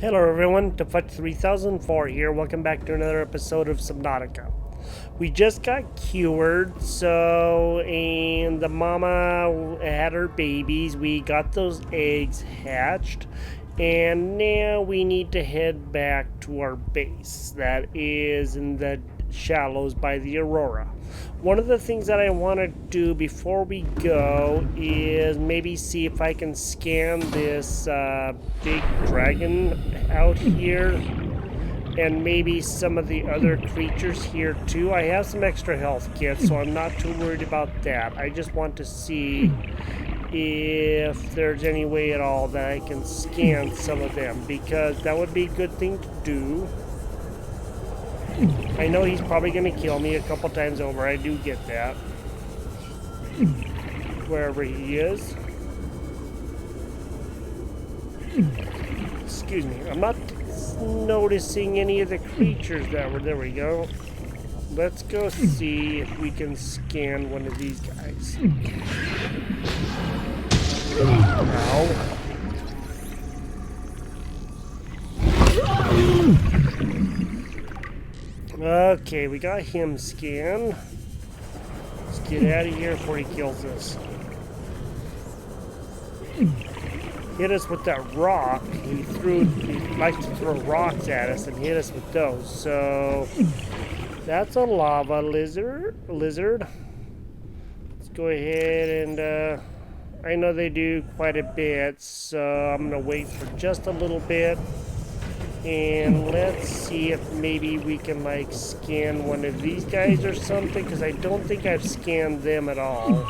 Hello everyone, Ep-27 here. Welcome back to another episode of Subnautica. We just got cured, and the mama had her babies. We got those eggs hatched, and now we need to head back to our base that is in the shallows by the Aurora. One of the things that I want to do before we go is maybe see if I can scan this big dragon out here and maybe some of the other creatures here too. I have some extra health kits, so I'm not too worried about that. I just want to see if there's any way at all that I can scan some of them, because that would be a good thing to do. I know he's probably going to kill me a couple times over. I do get that. Wherever he is. Excuse me. I'm not noticing any of the creatures that were... There we go. Let's go see if we can scan one of these guys. Ow. Okay, we got him scanned. Let's get out of here before he kills us. Hit us with that rock. He likes to throw rocks at us and hit us with those. So that's a lava lizard. Let's go ahead and I know they do quite a bit, so I'm gonna wait for just a little bit. And let's see if maybe we can like scan one of these guys or something, because I don't think I've scanned them at all.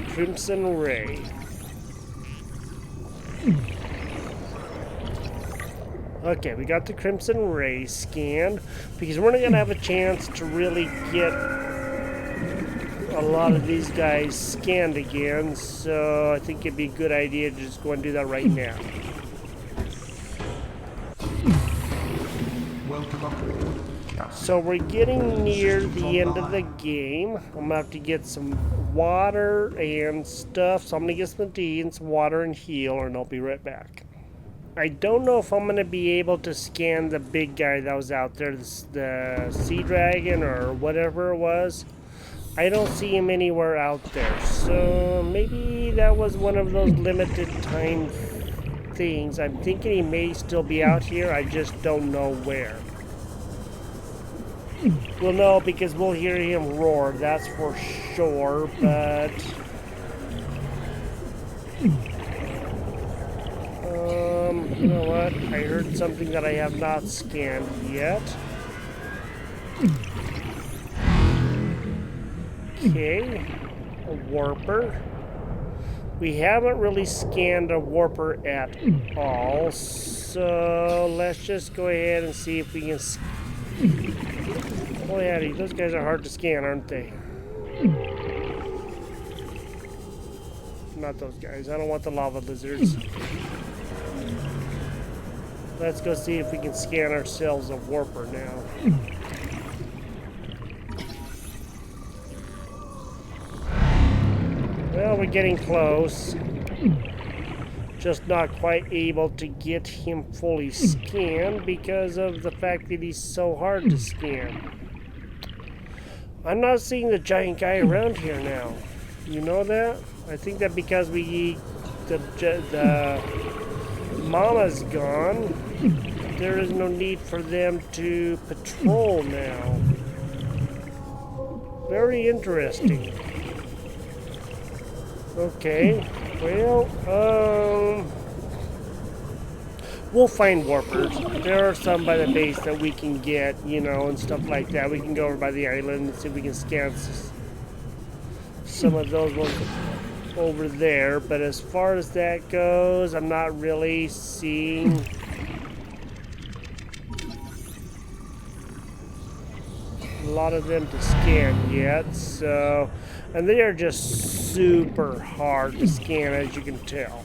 Crimson Ray. Okay, we got the Crimson Ray scanned, because we're not going to have a chance to really get a lot of these guys scanned again, so I think it'd be a good idea to just go and do that right now. So we're getting near the end of the game. I'm gonna have to get some water and stuff, so I'm gonna get some tea and some water and heal, and I'll be right back. I don't know if I'm gonna be able to scan the big guy that was out there, the sea dragon or whatever it was. I don't see him anywhere out there, so maybe that was one of those limited time things. I'm thinking he may still be out here, I just don't know where. We'll know because we'll hear him roar, that's for sure, but... you know what? I heard something that I have not scanned yet. Okay, a warper. We haven't really scanned a warper at all, so let's just go ahead and see if we can... Oh yeah, those guys are hard to scan, aren't they? Not those guys. I don't want the lava lizards. Let's go see if we can scan ourselves a warper now. Well, we're getting close. Just not quite able to get him fully scanned because of the fact that he's so hard to scan. I'm not seeing the giant guy around here now. You know that? I think that because the mama's gone, there is no need for them to patrol now. Very interesting. Okay, well, we'll find warpers. There are some by the base that we can get, you know, and stuff like that. We can go over by the island and see if we can scan some of those ones over there. But as far as that goes, I'm not really seeing... a lot of them to scan yet, so... And they are just super hard to scan, as you can tell.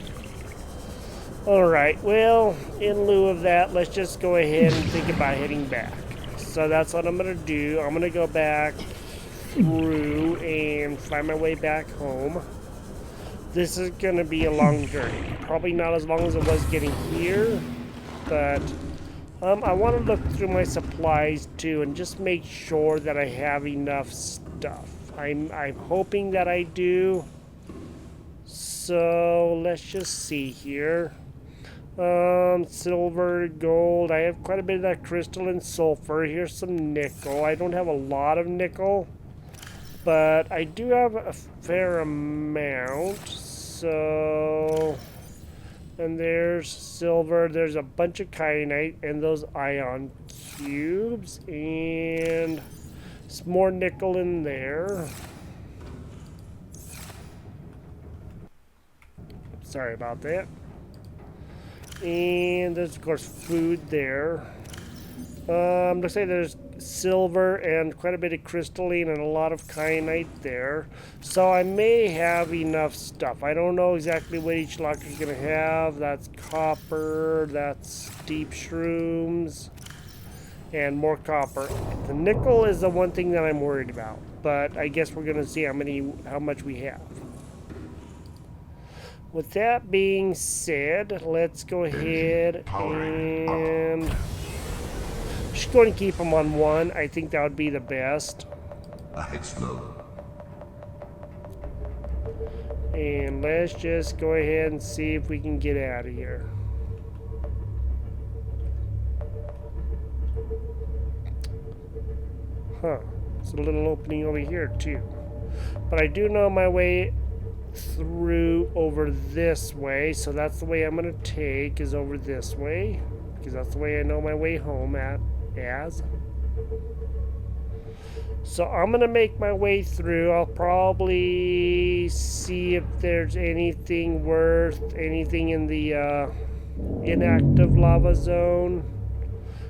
Alright, well, in lieu of that, let's just go ahead and think about heading back. So that's what I'm going to do. I'm going to go back through and find my way back home. This is going to be a long journey. Probably not as long as it was getting here, but I want to look through my supplies too and just make sure that I have enough stuff. I'm hoping that I do. So let's just see here. Silver, gold. I have quite a bit of that crystal and sulfur. Here's some nickel. I don't have a lot of nickel, but I do have a fair amount. So, and there's silver. There's a bunch of kyanite and those ion cubes, and some more nickel in there. Sorry about that. And there's of course food there. Looks like there's silver and quite a bit of crystalline and a lot of kyanite there. So I may have enough stuff. I don't know exactly what each locker is going to have. That's copper, that's deep shrooms, and more copper. The nickel is the one thing that I'm worried about, but I guess we're going to see how much we have. With that being said, let's go ahead and just going to keep them on 1. I think that would be the best. And let's just go ahead and see if we can get out of here. Huh. There's a little opening over here too. But I do know my way through over this way, so that's the way I'm going to take, is over this way, because that's the way I know my way home as. So I'm going to make my way through. I'll probably see if there's anything in the inactive lava zone,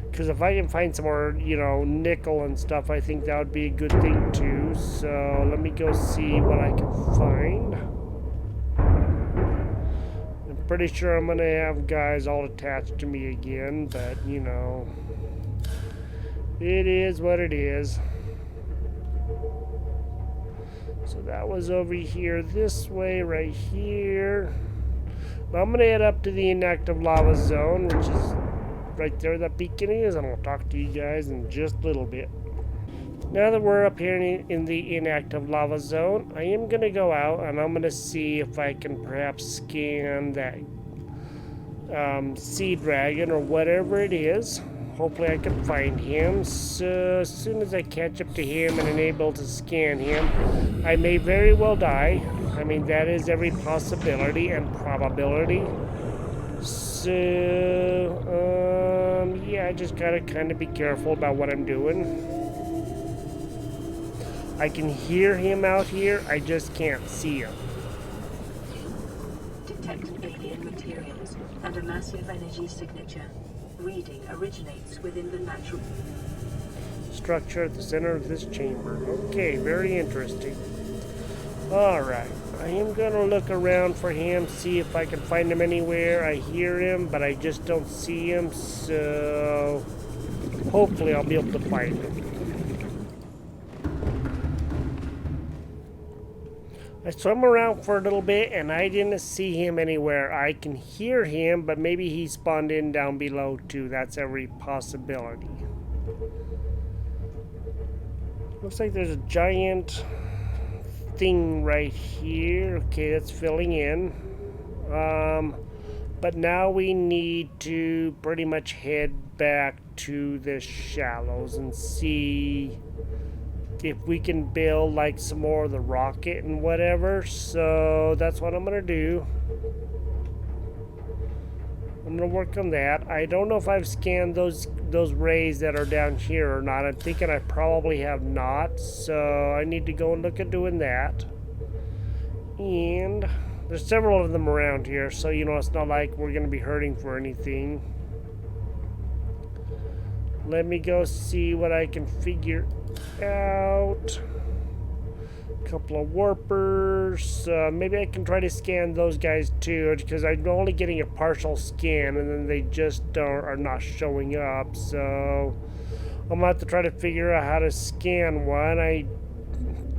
because if I can find some more, nickel and stuff, I think that would be a good thing too. So let me go see what I can find. I'm pretty sure I'm gonna have guys all attached to me again, but it is what it is. So that was over here this way, right here. Now I'm gonna head up to the inactive lava zone, which is right there that beacon is, and I'll talk to you guys in just a little bit. Now that we're up here in the inactive lava zone, I am going to go out and I'm going to see if I can perhaps scan that sea dragon or whatever it is. Hopefully I can find him. So as soon as I catch up to him and am able to scan him, I may very well die. I mean, that is every possibility and probability. So, yeah, I just gotta kind of be careful about what I'm doing. I can hear him out here, I just can't see him. Detected alien materials and a massive energy signature. Reading originates within the natural structure at the center of this chamber. Okay, very interesting. Alright, I am gonna look around for him, see if I can find him anywhere. I hear him, but I just don't see him, so hopefully I'll be able to find him. I swam around for a little bit and I didn't see him anywhere. I can hear him, but maybe he spawned in down below too. That's every possibility. Looks like there's a giant thing right here. Okay, that's filling in. But now we need to pretty much head back to the shallows and see if we can build like some more of the rocket and whatever. So that's what I'm gonna do. I'm gonna work on that. I don't know if I've scanned those rays that are down here or not. I'm thinking I probably have not, so I need to go and look at doing that. And there's several of them around here, so it's not like we're gonna be hurting for anything. Let me go see what I can figure out. A couple of warpers. Maybe I can try to scan those guys too, because I'm only getting a partial scan and then they just are not showing up. So I'm gonna have to try to figure out how to scan one. I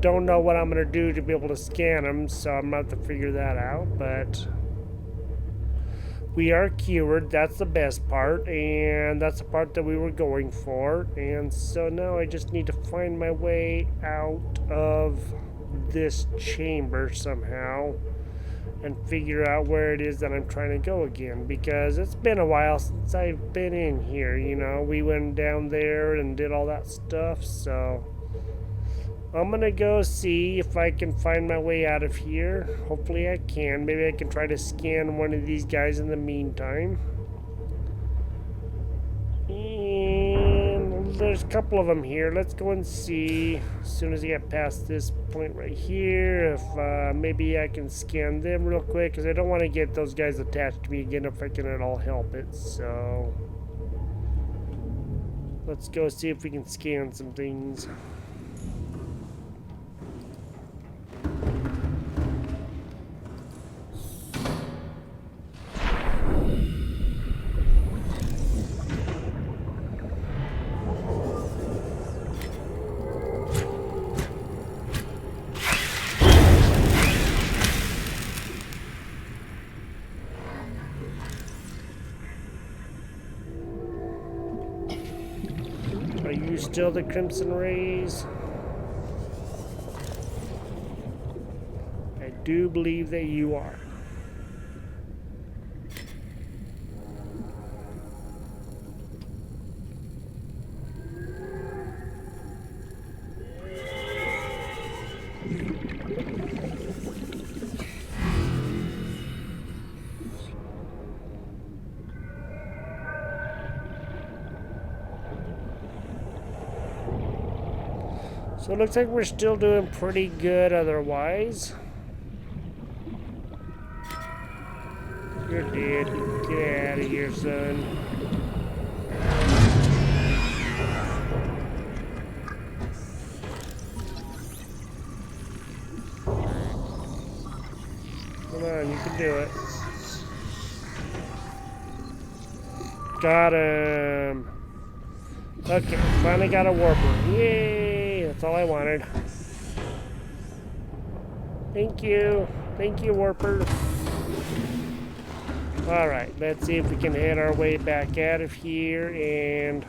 don't know what I'm going to do to be able to scan them, so I'm going to have to figure that out, but we are cured. That's the best part, and that's the part that we were going for. And so now I just need to find my way out of this chamber somehow and figure out where it is that I'm trying to go again, because it's been a while since I've been in here. You know, we went down there and did all that stuff, so I'm gonna go see if I can find my way out of here. Hopefully I can. Maybe I can try to scan one of these guys in the meantime. And there's a couple of them here. Let's go and see as soon as I get past this point right here if maybe I can scan them real quick, because I don't want to get those guys attached to me again if I can at all help it. So let's go see if we can scan some things. Are you still the Crimson Rays? I do believe that you are. So it looks like we're still doing pretty good otherwise. You're dead. Get out of here, son. Come on, you can do it. Got him. Okay, finally got a warper. Yay! That's all I wanted. Thank you. Thank you, warper. Alright, let's see if we can head our way back out of here, and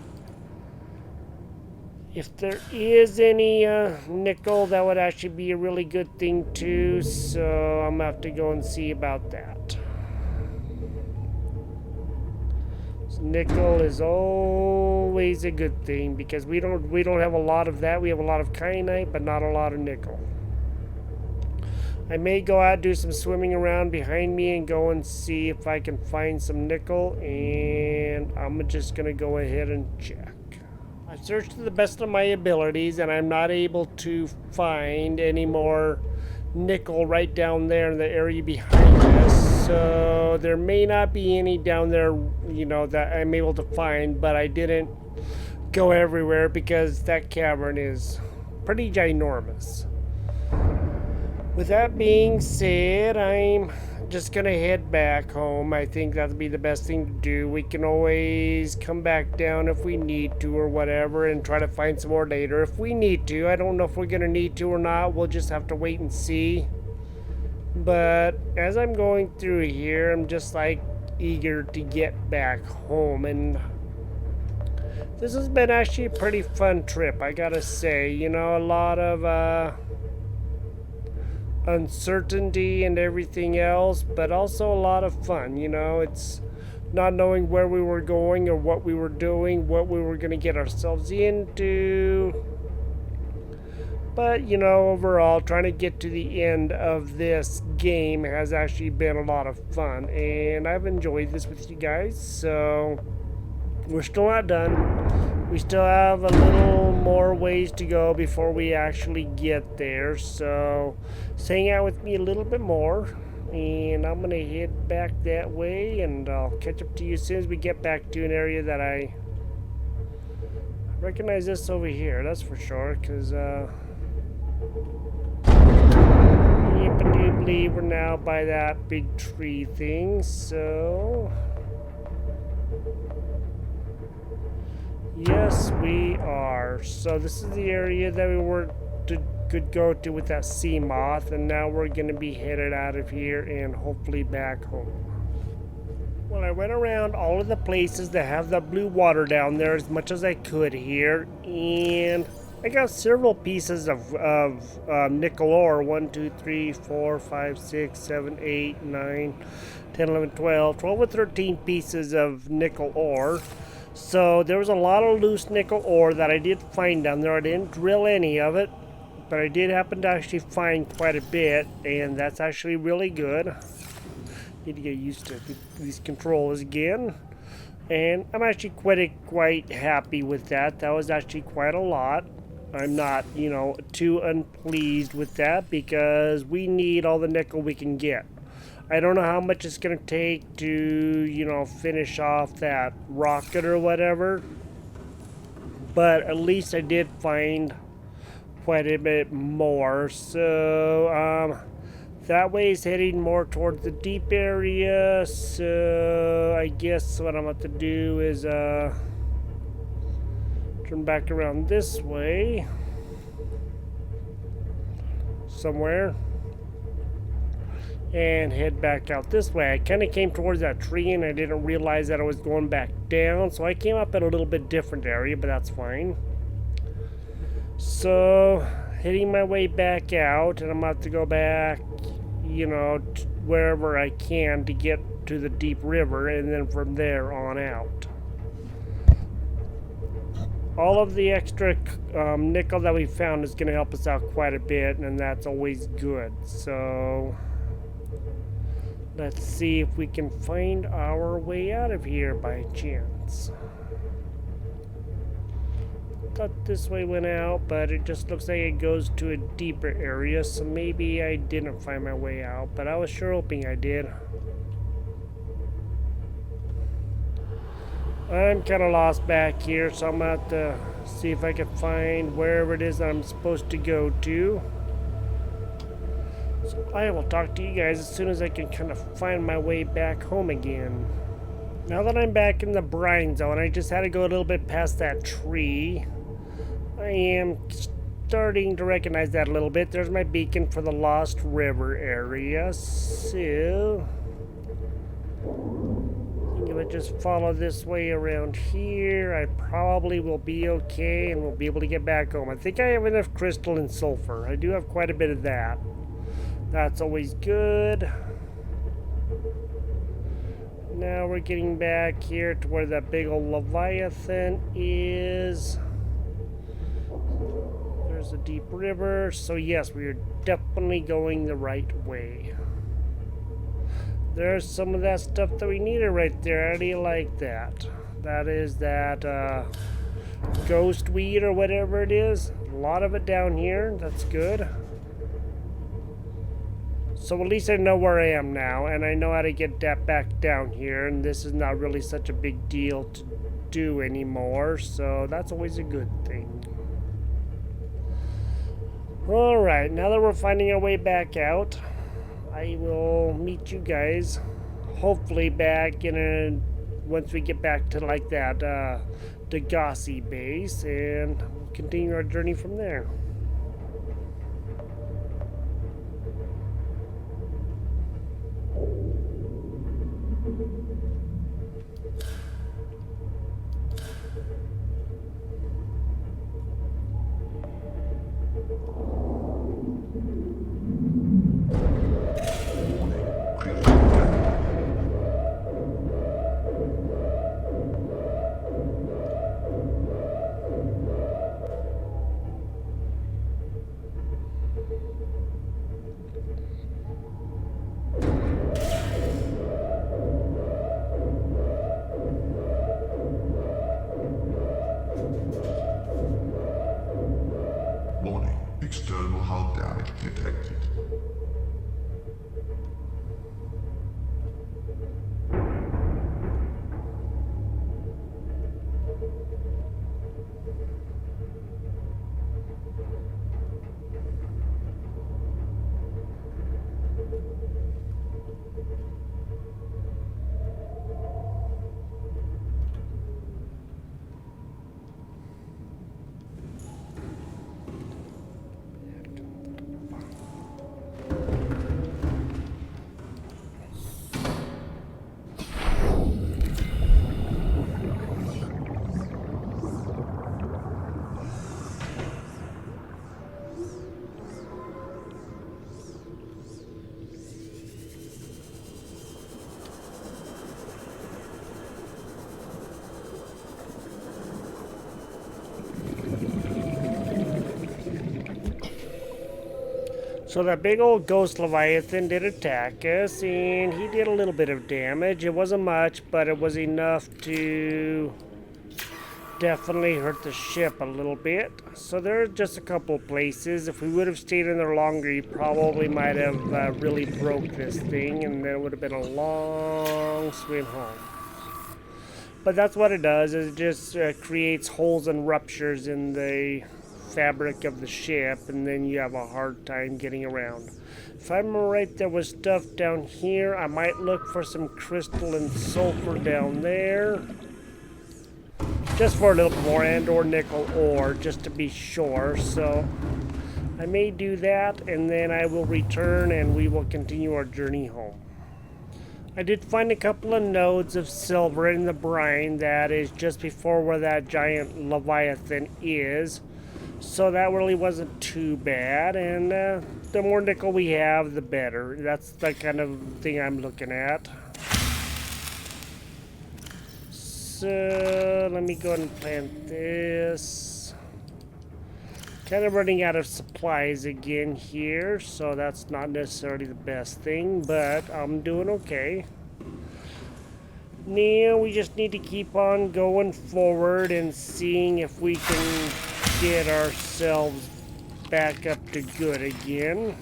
if there is any nickel, that would actually be a really good thing too, so I'm gonna have to go and see about that. So nickel is always a good thing, because we don't have a lot of that. We have a lot of kyanite, but not a lot of nickel. I may go out, do some swimming around behind me, and go and see if I can find some nickel, and I'm just gonna go ahead and check. I searched to the best of my abilities, and I'm not able to find any more nickel right down there in the area behind us, so there may not be any down there, you know, that I'm able to find, but I didn't go everywhere because that cavern is pretty ginormous. With that being said, I'm just gonna head back home. I think that'll be the best thing to do. We can always come back down if we need to or whatever, and try to find some more later if we need to. I don't know if we're gonna need to or not. We'll just have to wait and see. But as I'm going through here, I'm just like eager to get back home, and this has been actually a pretty fun trip, I gotta say. You know, a lot of uncertainty and everything else, but also a lot of fun. You know, it's not knowing where we were going or what we were doing, what we were going to get ourselves into, but you know, overall trying to get to the end of this game has actually been a lot of fun, and I've enjoyed this with you guys. So we're still not done. We still have a little more ways to go before we actually get there, so hang out with me a little bit more, and I'm gonna head back that way, and I'll catch up to you as soon as we get back to an area that I recognize. This over here, that's for sure, because yep, I do believe we're now by that big tree thing, so yes, we are. So this is the area that we were to could go to with that sea moth, and now we're going to be headed out of here and hopefully back home. Well, I went around all of the places that have the blue water down there as much as I could here, and I got several pieces of nickel ore. 1, 2, 3, 4, 5, 6, 7, 8, 9, 10, 11, 12, 12 or 13 pieces of nickel ore. So there was a lot of loose nickel ore that I did find down there. I didn't drill any of it, but I did happen to actually find quite a bit, and that's actually really good. Need to get used to these controls again, and I'm actually quite happy with that. That was actually quite a lot. I'm not, too unpleased with that because we need all the nickel we can get. I don't know how much it's going to take to, finish off that rocket or whatever, but at least I did find quite a bit more. So, that way is heading more towards the deep area. So, I guess what I'm about to do is, turn back around this way somewhere and head back out this way. I kind of came towards that tree and I didn't realize that I was going back down, so I came up at a little bit different area, but that's fine. So heading my way back out, and I'm about to go back, wherever I can to get to the deep river, and then from there on out. All of the extra nickel that we found is going to help us out quite a bit, and that's always good. So let's see if we can find our way out of here by chance. Thought this way went out, but it just looks like it goes to a deeper area, so maybe I didn't find my way out, but I was sure hoping I did. I'm kind of lost back here, so I'm about to see if I can find wherever it is that I'm supposed to go to. So I will talk to you guys as soon as I can kind of find my way back home again. Now that I'm back in the brine zone, I just had to go a little bit past that tree. I am starting to recognize that a little bit. There's my beacon for the Lost River area. So if I just follow this way around here, I probably will be okay and we'll be able to get back home. I think I have enough crystal and sulfur. I do have quite a bit of that. That's always good. Now we're getting back here to where that big old Leviathan is. There's a deep river. So yes, we are definitely going the right way. There's some of that stuff that we needed right there. How do you like that? That is that ghost weed or whatever it is. A lot of it down here. That's good. So at least I know where I am now, and I know how to get that back down here, and this is not really such a big deal to do anymore, so that's always a good thing. Alright, now that we're finding our way back out, I will meet you guys hopefully back in once we get back to like that Degassi base, and we'll continue our journey from there. Warning, external hull damage detected. So that big old ghost Leviathan did attack us, and he did a little bit of damage. It wasn't much, but it was enough to definitely hurt the ship a little bit. So there are just a couple places. If we would have stayed in there longer, he probably might have really broke this thing, and then it would have been a long swim home. But that's what it does, is it just creates holes and ruptures in the fabric of the ship, and then you have a hard time getting around. If I'm right, there was stuff down here. I might look for some crystal and sulfur down there, just for a little more, and or nickel ore, just to be sure. So I may do that, and then I will return and we will continue our journey home. I did find a couple of nodes of silver in the brine that is just before where that giant Leviathan is. So that really wasn't too bad, and the more nickel we have, the better. That's the kind of thing I'm looking at. So let me go ahead and plant this. Kind of running out of supplies again here, so that's not necessarily the best thing, but I'm doing okay. Now we just need to keep on going forward and seeing if we can get ourselves back up to good again.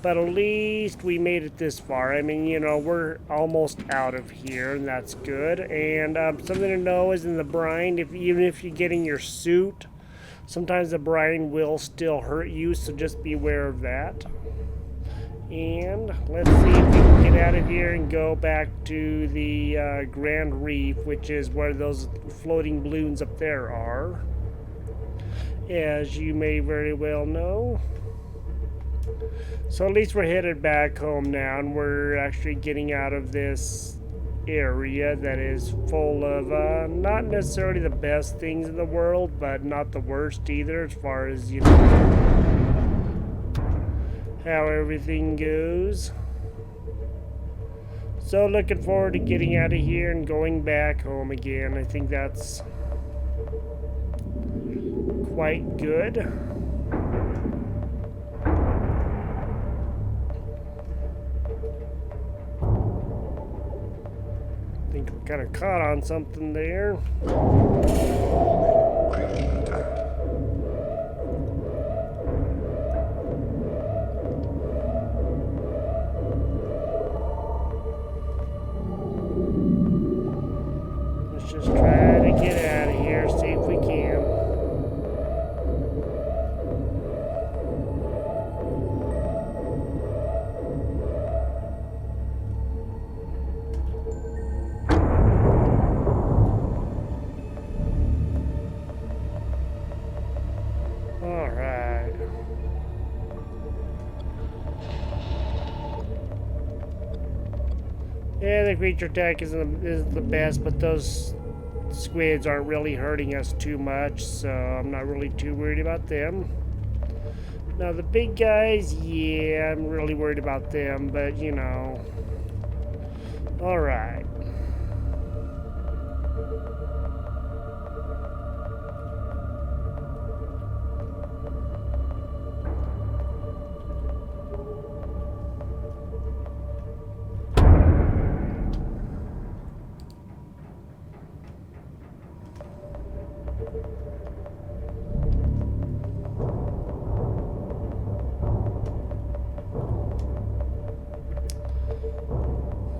But at least we made it this far. I mean, you know, we're almost out of here, and that's good. And something to know is in the brine, even if you get in your suit, sometimes the brine will still hurt you, so just be aware of that. And let's see if we can get out of here and go back to the Grand Reef, which is where those floating balloons up there are, as you may very well know. So at least we're headed back home now, and we're actually getting out of this area that is full of not necessarily the best things in the world, but not the worst either, as far as, you know, how everything goes. So looking forward to getting out of here and going back home again. I think that's quite good. I think we're kind of caught on something there. Creature attacked. Just try to get out of here, see if we can. All right. Yeah, the creature attack isn't the best, but those squids aren't really hurting us too much, so I'm not really too worried about them. Now the big guys, yeah, I'm really worried about them, but you know. Alright.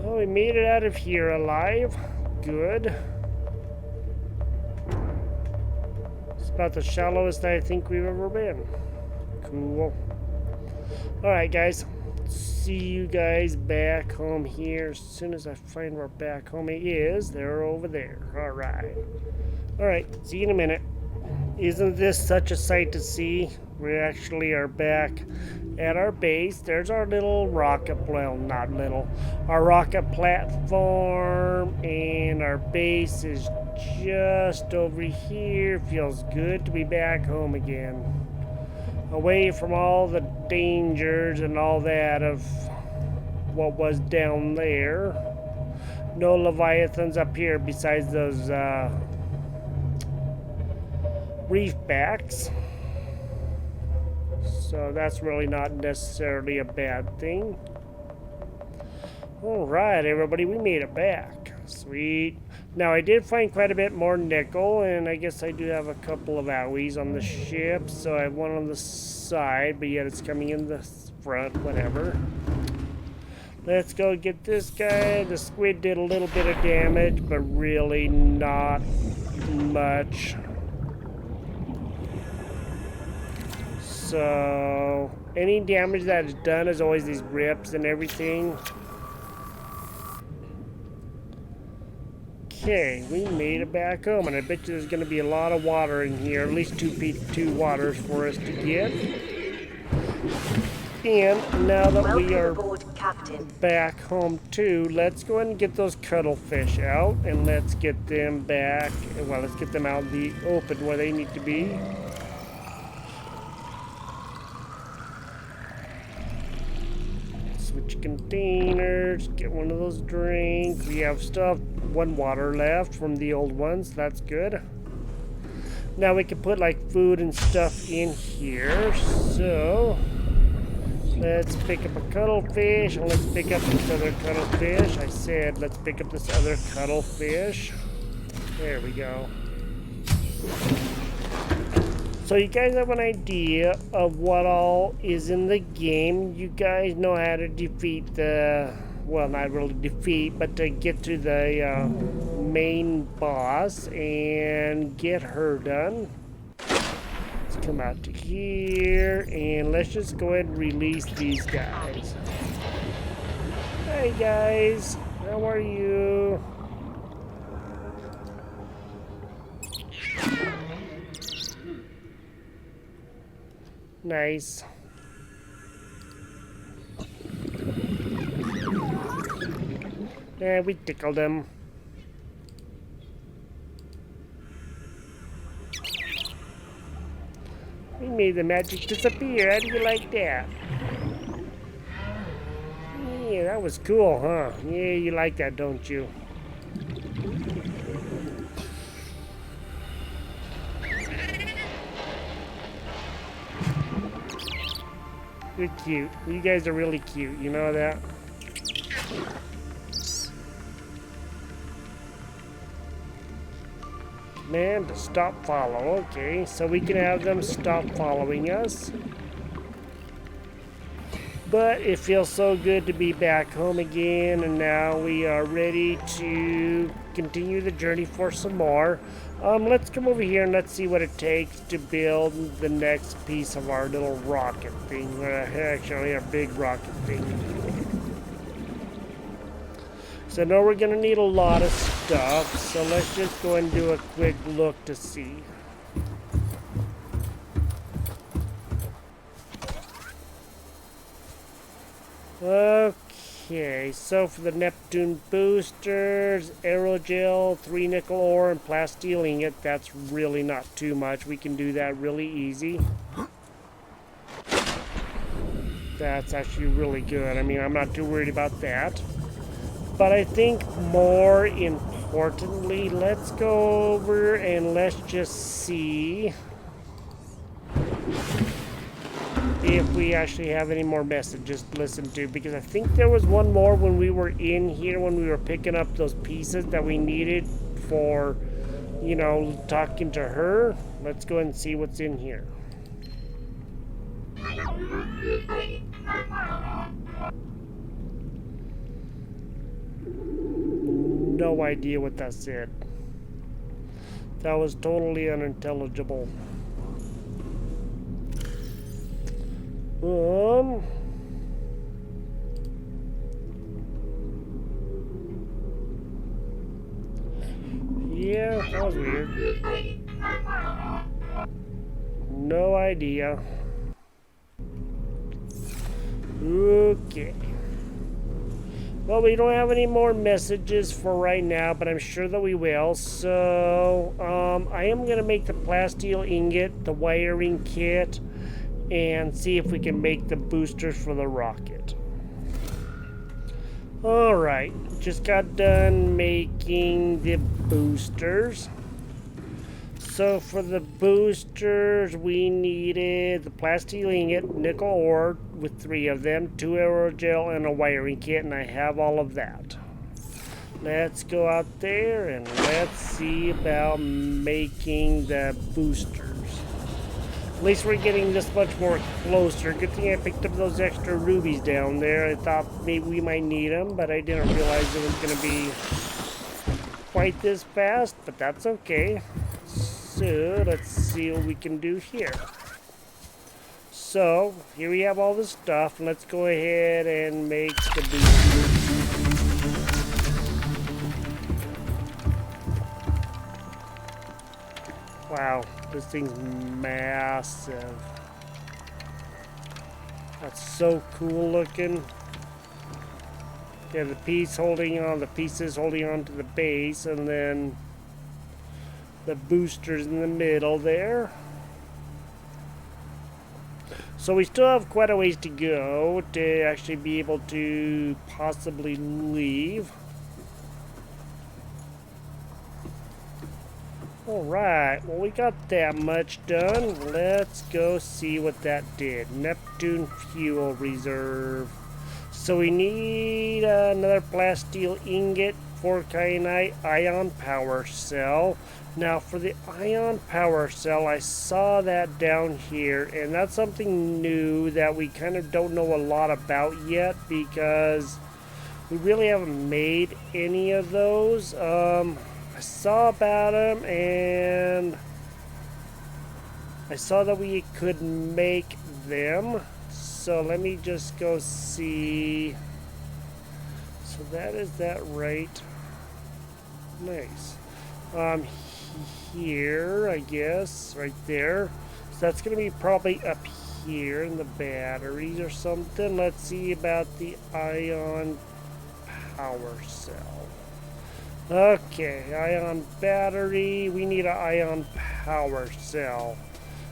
Well, we made it out of here alive. Good. It's about the shallowest I think we've ever been. Cool. Alright, guys. See you guys back home here as soon as I find where back home is. They're over there. Alright. Alright, see you in a minute. Isn't this such a sight to see? We actually are back at our base. There's our little rocket, well, not little, our rocket platform, and our base is just over here. Feels good to be back home again, away from all the dangers and all that of what was down there. No Leviathans up here besides those reef backs. So that's really not necessarily a bad thing. Alright, everybody, we made it back. Sweet. Now, I did find quite a bit more nickel, and I guess I do have a couple of owies on the ship. So I have one on the side, but yet it's coming in the front, whatever. Let's go get this guy. The squid did a little bit of damage, but really not much. So, any damage that is done is always these rips and everything. Okay, we made it back home, and I bet you there's going to be a lot of water in here, at least two waters for us to get. And now that we are back home too, let's go ahead and get those cuttlefish out, and let's get them back. Well, let's get them out in the open where they need to be. Switch containers, get one of those drinks. We have still have one water left from the old ones. That's good. Now we can put like food and stuff in here. So let's pick up a cuttlefish, and let's pick up this other cuttlefish. I said let's pick up this other cuttlefish. There we go. So you guys have an idea of what all is in the game. You guys know how to defeat the, well, not really defeat, but to get to the main boss and get her done. Let's come out to here, and let's just go ahead and release these guys. Hey guys, how are you? Nice. Yeah, we tickled him. We made the magic disappear. How do you like that? Yeah, that was cool, huh? Yeah, you like that, don't you? You're cute. You guys are really cute. You know that? Command to stop follow. Okay, so we can have them stop following us. But it feels so good to be back home again, and now we are ready to continue the journey for some more. Let's come over here and let's see what it takes to build the next piece of our little rocket thing. Actually, our big rocket thing. So now we're going to need a lot of stuff, so let's just go and do a quick look to see. Okay, so for the Neptune boosters, aerogel, 3 nickel ore, and plasteel ingot, that's really not too much. We can do that really easy. That's actually really good. I mean, I'm not too worried about that. But I think more importantly, let's go over and let's just see if we actually have any more messages to listen to, because I think there was one more when we were in here, when we were picking up those pieces that we needed for, you know, talking to her. Let's go and see what's in here. No idea what that said. That was totally unintelligible. Yeah, that was weird. No idea. Okay. Well, we don't have any more messages for right now, but I'm sure that we will. So, I am going to make the plasteel ingot, the wiring kit, and see if we can make the boosters for the rocket. Alright, just got done making the boosters. So for the boosters, we needed the plastic ingot, nickel ore with 3 of them, 2 aerogel, and a wiring kit, and I have all of that. Let's go out there and let's see about making the boosters. At least we're getting this much more closer. Good thing I picked up those extra rubies down there. I thought maybe we might need them, but I didn't realize it was going to be quite this fast, but that's okay. So let's see what we can do here. So here we have all the stuff. Let's go ahead and make the boosters. Wow, this thing's massive. That's so cool looking. Yeah, the pieces holding on to the base, and then the boosters in the middle there. So we still have quite a ways to go to actually be able to possibly leave. Alright, well we got that much done. Let's go see what that did. Neptune fuel reserve. So we need another plasteel ingot for kyanite ion power cell. Now for the ion power cell, I saw that down here, and that's something new that we kind of don't know a lot about yet because we really haven't made any of those. I saw about them, and I saw that we could make them. So let me just go see. So that is that right. Nice. Here, I guess, right there. So that's going to be probably up here in the batteries or something. Let's see about the ion power cell. Okay, ion battery. We need an ion power cell.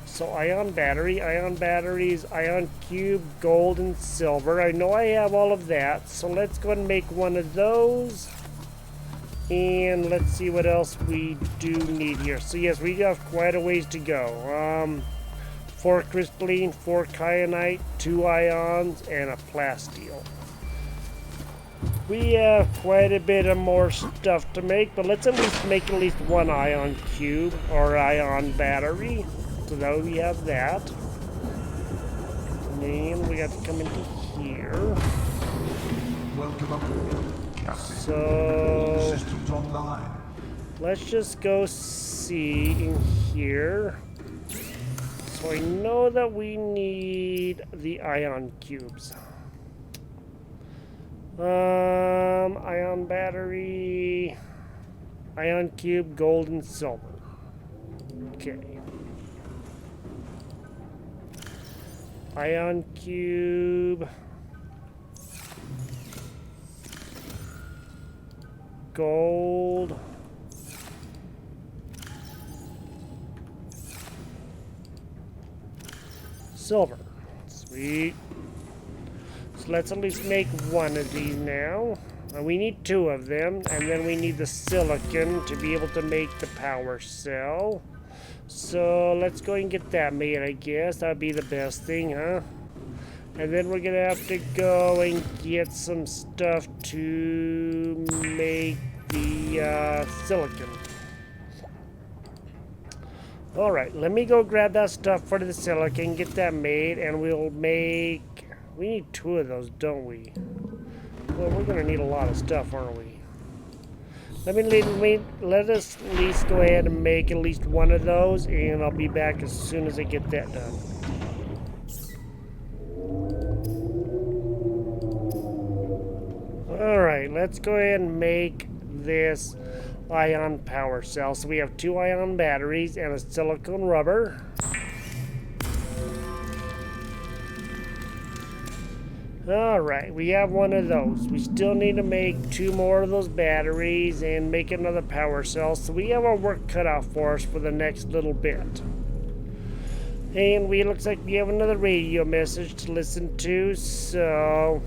So ion batteries, ion cube, gold, and silver. I know I have all of that. So let's go ahead and make one of those. And let's see what else we do need here. So yes, we have quite a ways to go. 4 crystalline, 4 kyanite, 2 ions, and a plasteel. We have quite a bit of more stuff to make, but let's at least make at least 1 ion cube or ion battery. So now we have that. And then we got to come into here. Welcome aboard, Captain. So Systems online. let's just go see in here. So I know that we need the ion cubes. Ion battery, ion cube, gold, and silver. Okay. Ion cube, gold, silver. Sweet. So let's at least make one of these now. We need 2 of them, and then we need the silicon to be able to make the power cell. So let's go and get that made, I guess. That would be the best thing, huh? And then we're gonna have to go and get some stuff to make the silicon. Alright, let me go grab that stuff for the silicon, get that made, and we'll make... We need 2 of those, don't we? Well, we're gonna need a lot of stuff, aren't we? Let us at least go ahead and make at least 1 of those, and I'll be back as soon as I get that done. Alright, let's go ahead and make this ion power cell. So we have 2 ion batteries and a silicone rubber. Alright, we have 1 of those. We still need to make 2 more of those batteries and make another power cell. So we have our work cut out for us for the next little bit. And looks like we have another radio message to listen to. So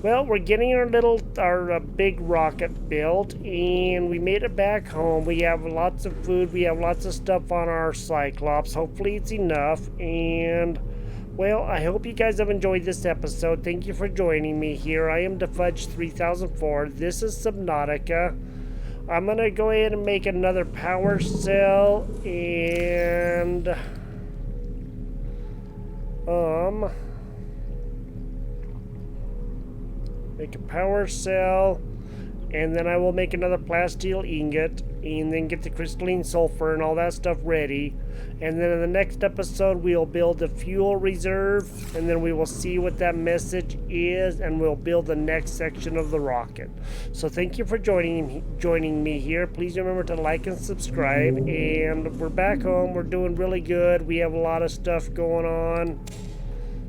Well, we're getting our big rocket built, and we made it back home. We have lots of food. We have lots of stuff on our Cyclops. Hopefully, it's enough. And well, I hope you guys have enjoyed this episode. Thank you for joining me here. I am DeFudge 3004. This is Subnautica. I'm gonna go ahead and make another power cell and make a power cell, and then I will make another plasteel ingot, and then get the crystalline sulfur and all that stuff ready. And then in the next episode, we'll build a fuel reserve, and then we will see what that message is, and we'll build the next section of the rocket. So thank you for joining me here. Please remember to like and subscribe. And we're back home. We're doing really good. We have a lot of stuff going on.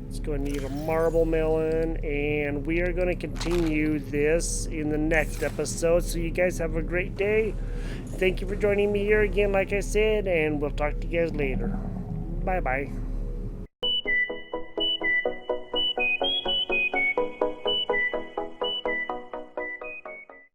It's going to need a marble melon, and we are going to continue this in the next episode. So you guys have a great day. Thank you for joining me here again, like I said, and we'll talk to you guys later. Bye-bye.